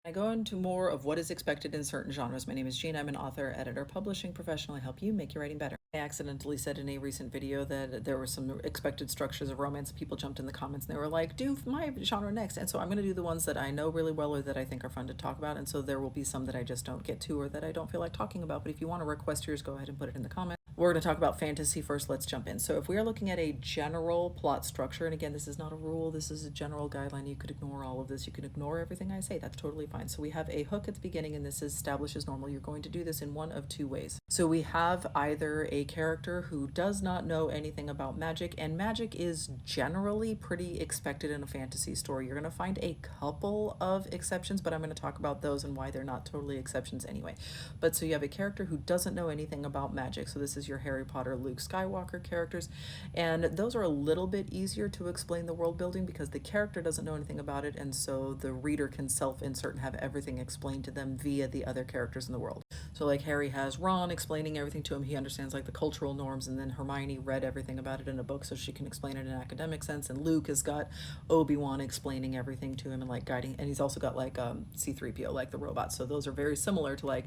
I go into more of what is expected in certain genres. My name is Jean. I'm an author, editor, publishing professional. I help you make your writing better. I accidentally said in a recent video that there were some expected structures of romance. People jumped in the comments and they were like, do my genre next. And so I'm going to do the ones that I know really well or that I think are fun to talk about. And so there will be some that I just don't get to or that I don't feel like talking about. But if you want to request yours, go ahead and put it in the comments. We're going to talk about fantasy first. Let's jump in. So if we are looking at a general plot structure, and again, this is not a rule, this is a general guideline. You could ignore all of this. You can ignore everything I say. That's totally fine. So we have a hook at the beginning, and this establishes normal. You're going to do this in one of two ways. So we have either a character who does not know anything about magic, and magic is generally pretty expected in a fantasy story. You're going to find a couple of exceptions, but I'm going to talk about those and why they're not totally exceptions anyway. But so you have a character who doesn't know anything about magic. So this is your Harry Potter, Luke Skywalker characters. And those are a little bit easier to explain the world building because the character doesn't know anything about it. And so the reader can self-insert and have everything explained to them via the other characters in the world. So like Harry has Ron explaining everything to him. He understands like the cultural norms, and then Hermione read everything about it in a book so she can explain it in an academic sense. And Luke has got Obi-Wan explaining everything to him and like guiding, and he's also got like C-3PO, like the robot. So those are very similar to like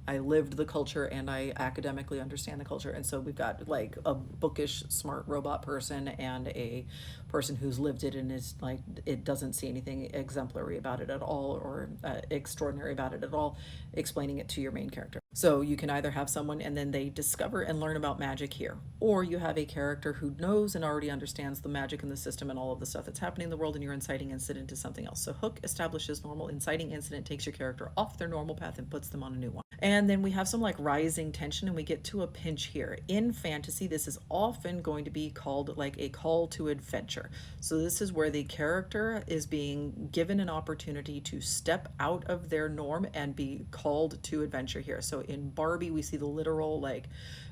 I lived the culture and I academically understand the culture. And so we've got like a bookish, smart robot person and a person who's lived it and is like, it doesn't see anything exemplary about it at all or extraordinary about it at all, explaining it to your main character. So you can either have someone and then they discover and learn about magic here, or you have a character who knows and already understands the magic in the system and all of the stuff that's happening in the world, and you're inciting incident to something else. So hook establishes normal, inciting incident takes your character off their normal path and puts them on a new one. And then we have some like rising tension and we get to a pinch here. In fantasy, this is often going to be called like a call to adventure. So this is where the character is being given an opportunity to step out of their norm and be called to adventure here. So in Barbie, we see the literal like,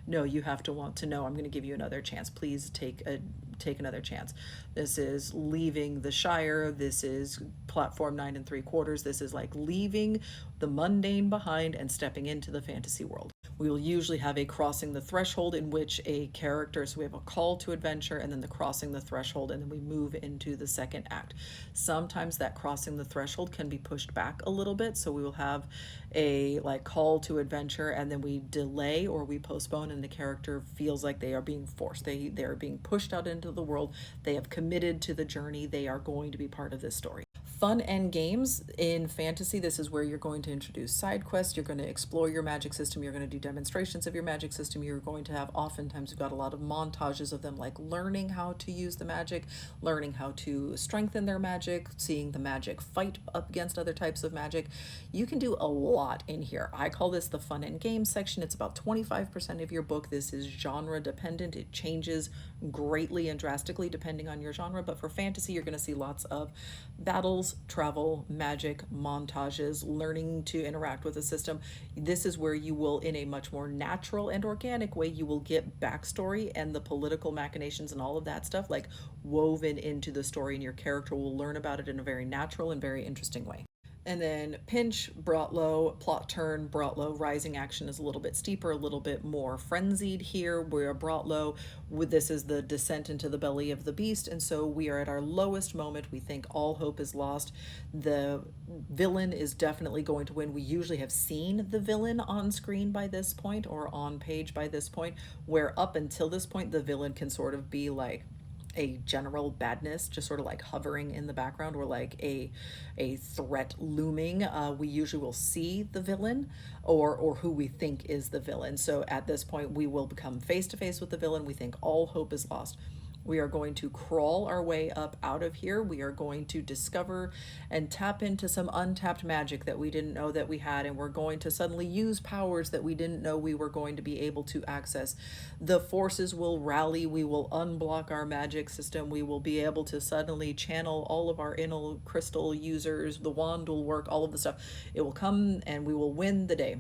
no, you have to want to know. I'm going to give you another chance. Please take another chance. This is leaving the Shire. This is platform 9 3/4. This is like leaving the mundane behind and stepping into the fantasy world. We will usually have a crossing the threshold in which a character, so we have a call to adventure and then the crossing the threshold, and then we move into the second act. Sometimes that crossing the threshold can be pushed back a little bit. So we will have a like call to adventure and then we delay or we postpone, and the character feels like they are being forced. They are being pushed out into the world. They have committed to the journey. They are going to be part of this story. Fun and games in fantasy, this is where you're going to introduce side quests. You're going to explore your magic system. You're going to do demonstrations of your magic system. You're going to have, oftentimes you've got a lot of montages of them like learning how to use the magic, learning how to strengthen their magic, seeing the magic fight up against other types of magic. You can do a lot in here. I call this the fun and games section. It's about 25% of your book. This is genre dependent. It changes greatly and drastically depending on your genre, but for fantasy, you're going to see lots of battles, travel, magic, montages, learning to interact with the system. This is where you will, in a much more natural and organic way, you will get backstory and the political machinations and all of that stuff like woven into the story, and your character will learn about it in a very natural and very interesting way. And then pinch, brought low, plot turn, brought low, rising action is a little bit steeper, a little bit more frenzied here. We're brought low. With this is the descent into the belly of the beast. And so we are at our lowest moment. We think all hope is lost. The villain is definitely going to win. We usually have seen the villain on screen by this point or on page by this point, where up until this point, the villain can sort of be like a general badness just sort of like hovering in the background, or like a threat looming. We usually will see the villain or who we think is the villain. So at this point we will become face to face with the villain. We think all hope is lost. We are going to crawl our way up out of here. We are going to discover and tap into some untapped magic that we didn't know that we had, and we're going to suddenly use powers that we didn't know we were going to be able to access. The forces will rally. We will unblock our magic system. We will be able to suddenly channel all of our inner crystal users. The wand will work, all of the stuff. It will come and we will win the day.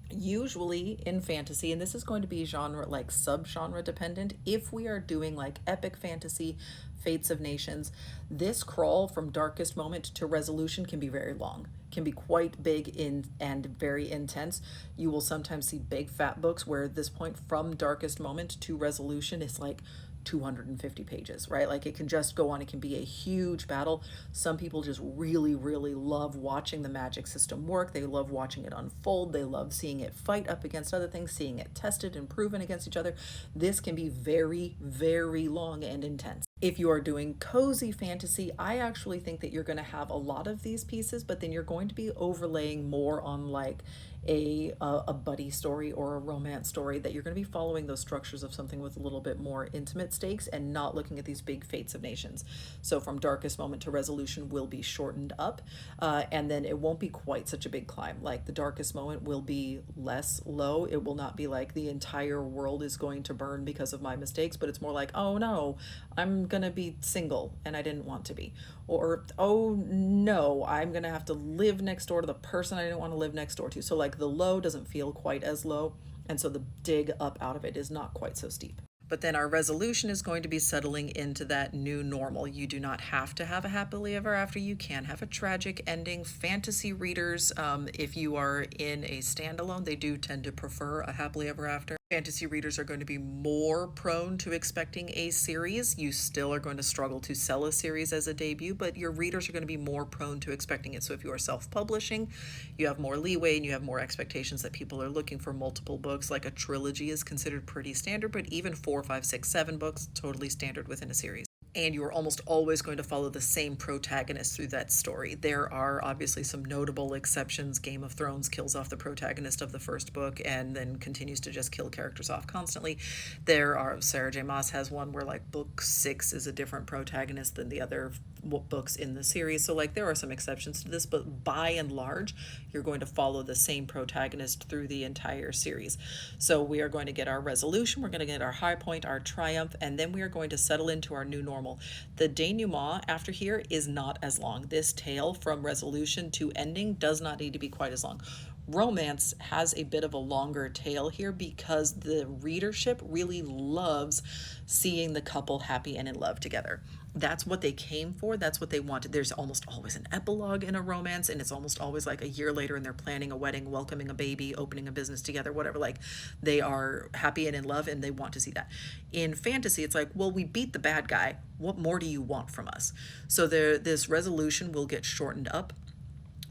Usually in fantasy, and this is going to be genre like subgenre dependent, if we are doing like epic fantasy, Fates of Nations, this crawl from darkest moment to resolution can be very long, can be quite big in and very intense. You will sometimes see big fat books where this point from darkest moment to resolution is like 250 pages, right? Like it can just go on, it can be a huge battle. Some people just really, really love watching the magic system work. They love watching it unfold. They love seeing it fight up against other things, seeing it tested and proven against each other. This can be very, very long and intense. If you are doing cozy fantasy, I actually think that you're going to have a lot of these pieces, but then you're going to be overlaying more on like a buddy story or a romance story, that you're going to be following those structures of something with a little bit more intimate stakes and not looking at these big fates of nations. So from darkest moment to resolution will be shortened up, and then it won't be quite such a big climb. Like the darkest moment will be less low. It will not be like the entire world is going to burn because of my mistakes, but it's more like, oh no, I'm gonna be single and I didn't want to be. Or, oh no, I'm gonna have to live next door to the person I didn't want to live next door to. So like the low doesn't feel quite as low, and so the dig up out of it is not quite so steep. But then our resolution is going to be settling into that new normal. You do not have to have a happily ever after. You can have a tragic ending. Fantasy readers, if you are in a standalone, they do tend to prefer a happily ever after. Fantasy readers are going to be more prone to expecting a series. You still are going to struggle to sell a series as a debut, but your readers are going to be more prone to expecting it. So if you are self-publishing, you have more leeway and you have more expectations that people are looking for multiple books. Like a trilogy is considered pretty standard, but even 4, 5, 6, 7 books, totally standard within a series. And you are almost always going to follow the same protagonist through that story. There are obviously some notable exceptions. Game of Thrones kills off the protagonist of the first book and then continues to just kill characters off constantly. There are, Sarah J. Maas has one where like book 6 is a different protagonist than the other books in the series. So like there are some exceptions to this, but by and large, you're going to follow the same protagonist through the entire series. So we are going to get our resolution, we're going to get our high point, our triumph, and then we are going to settle into our new normal. The denouement after here is not as long. This tale from resolution to ending does not need to be quite as long. Romance has a bit of a longer tail here because the readership really loves seeing the couple happy and in love together. That's what they came for. That's what they wanted. There's almost always an epilogue in a romance, and it's almost always like a year later and they're planning a wedding, welcoming a baby, opening a business together, whatever. Like they are happy and in love and they want to see that. In fantasy, it's like, well, we beat the bad guy. What more do you want from us? So this resolution will get shortened up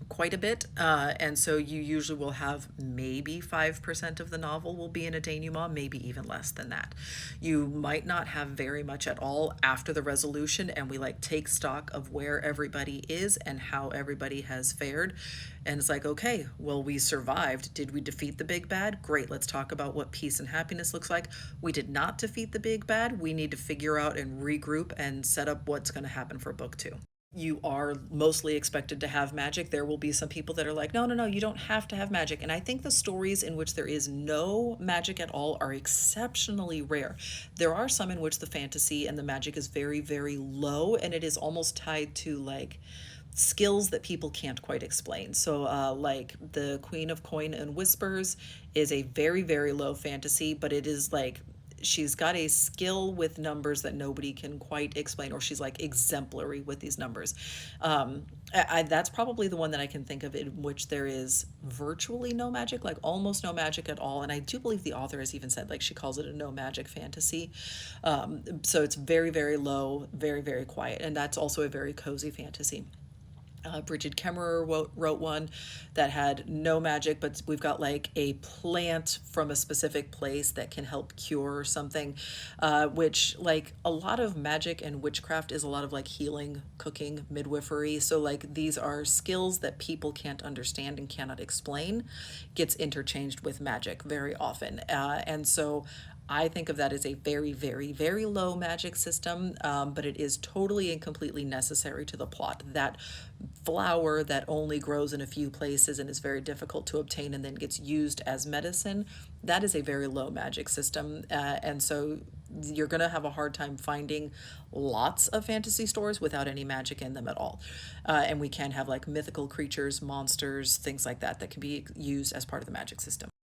quite a bit, and so you usually will have maybe 5% of the novel will be in a denouement, maybe even less than that. You might not have very much at all after the resolution, and we like take stock of where everybody is and how everybody has fared. And it's like, okay, well, we survived. Did we defeat the big bad? Great, let's talk about what peace and happiness looks like. We did not defeat the big bad. We need to figure out and regroup and set up what's going to happen for book 2. You are mostly expected to have magic. There will be some people that are like, no, no, no, you don't have to have magic. And I think the stories in which there is no magic at all are exceptionally rare. There are some in which the fantasy and the magic is very, very low, and it is almost tied to like skills that people can't quite explain. So like the Queen of Coin and Whispers is a very, very low fantasy, but it is like she's got a skill with numbers that nobody can quite explain, or she's like exemplary with these numbers. That's probably the one that I can think of in which there is virtually no magic, like almost no magic at all. And I do believe the author has even said, like, she calls it a no magic fantasy. So it's very, very low, very, very quiet. And that's also a very cozy fantasy. Bridget Kemmerer wrote one that had no magic, but we've got like a plant from a specific place that can help cure something, which like a lot of magic and witchcraft is a lot of like healing, cooking, midwifery. So like these are skills that people can't understand and cannot explain, gets interchanged with magic very often. And so I think of that as a very, very, very low magic system, but it is totally and completely necessary to the plot. That flower that only grows in a few places and is very difficult to obtain and then gets used as medicine, that is a very low magic system. And so you're going to have a hard time finding lots of fantasy stories without any magic in them at all. And we can have like mythical creatures, monsters, things like that that can be used as part of the magic system.